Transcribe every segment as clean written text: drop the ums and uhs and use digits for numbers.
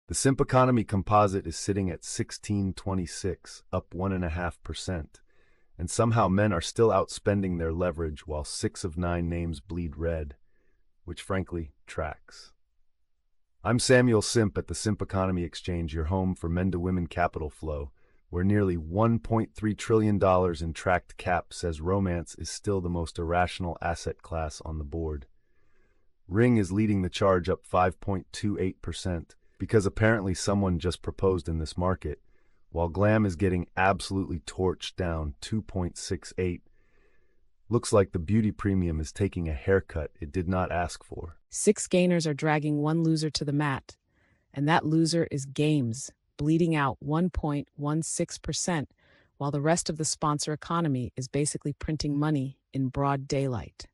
The Simp economy composite is sitting at 1626, up 1.5%. And somehow men are still outspending their leverage while 6 of 9 names bleed red, which frankly tracks. I'm Samuel Simp at the Simp Economy Exchange, your home for men-to-women capital flow, where nearly $1.3 trillion in tracked cap says romance is still the most irrational asset class on the board. Ring is leading the charge, up 5.28%, because apparently someone just proposed in this market, while Glam is getting absolutely torched, down 2.68. Looks like the beauty premium is taking a haircut it did not ask for. 6 gainers are dragging one loser to the mat, and that loser is Games, bleeding out 1.16%, while the rest of the sponsor economy is basically printing money in broad daylight.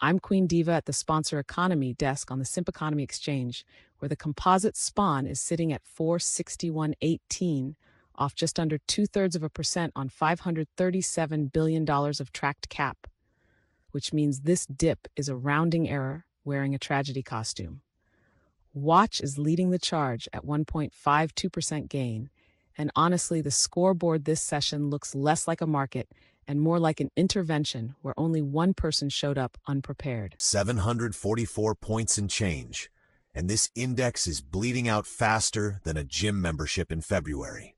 I'm Queen Diva at the sponsor economy desk on the Simp Economy Exchange, where the composite SPAN is sitting at 461.18, off just under 0.2% on $537 billion of tracked cap, which means this dip is a rounding error wearing a tragedy costume. Watch is leading the charge at 1.52% gain, and honestly, the scoreboard this session looks less like a market and more like an intervention where only one person showed up unprepared. 744 points and change, and this index is bleeding out faster than a gym membership in February.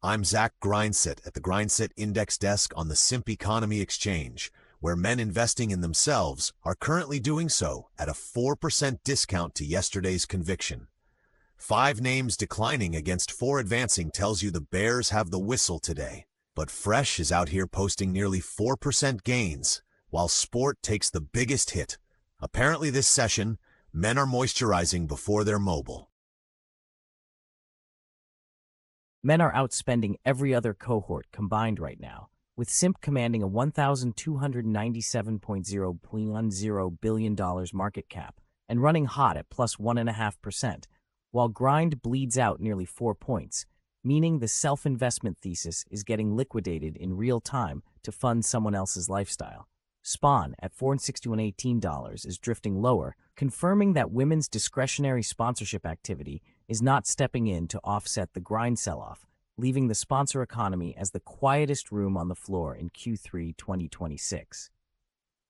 I'm Zach Grindset at the Grindset Index Desk on the Simp Economy Exchange, where men investing in themselves are currently doing so at a 4% discount to yesterday's conviction. 5 names declining against 4 advancing tells you the bears have the whistle today. But Fresh is out here posting nearly 4% gains, while Sport takes the biggest hit. Apparently this session, men are moisturizing before they're mobile. Men are outspending every other cohort combined right now, with Simp commanding a $1,297.010 billion market cap and running hot at plus 1.5%, while Grind bleeds out nearly 4 points, meaning the self-investment thesis is getting liquidated in real time to fund someone else's lifestyle. Spawn at $461.18 is drifting lower, confirming that women's discretionary sponsorship activity is not stepping in to offset the grind sell-off, leaving the sponsor economy as the quietest room on the floor in Q3 2026.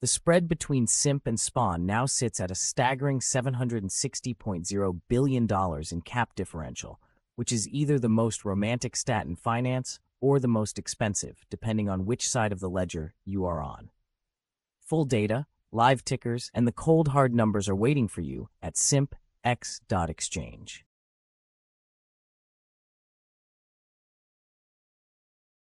The spread between Simp and Spawn now sits at a staggering $760.0 billion in cap differential, which is either the most romantic stat in finance or the most expensive, depending on which side of the ledger you are on. Full data, live tickers, and the cold hard numbers are waiting for you at simpx.exchange.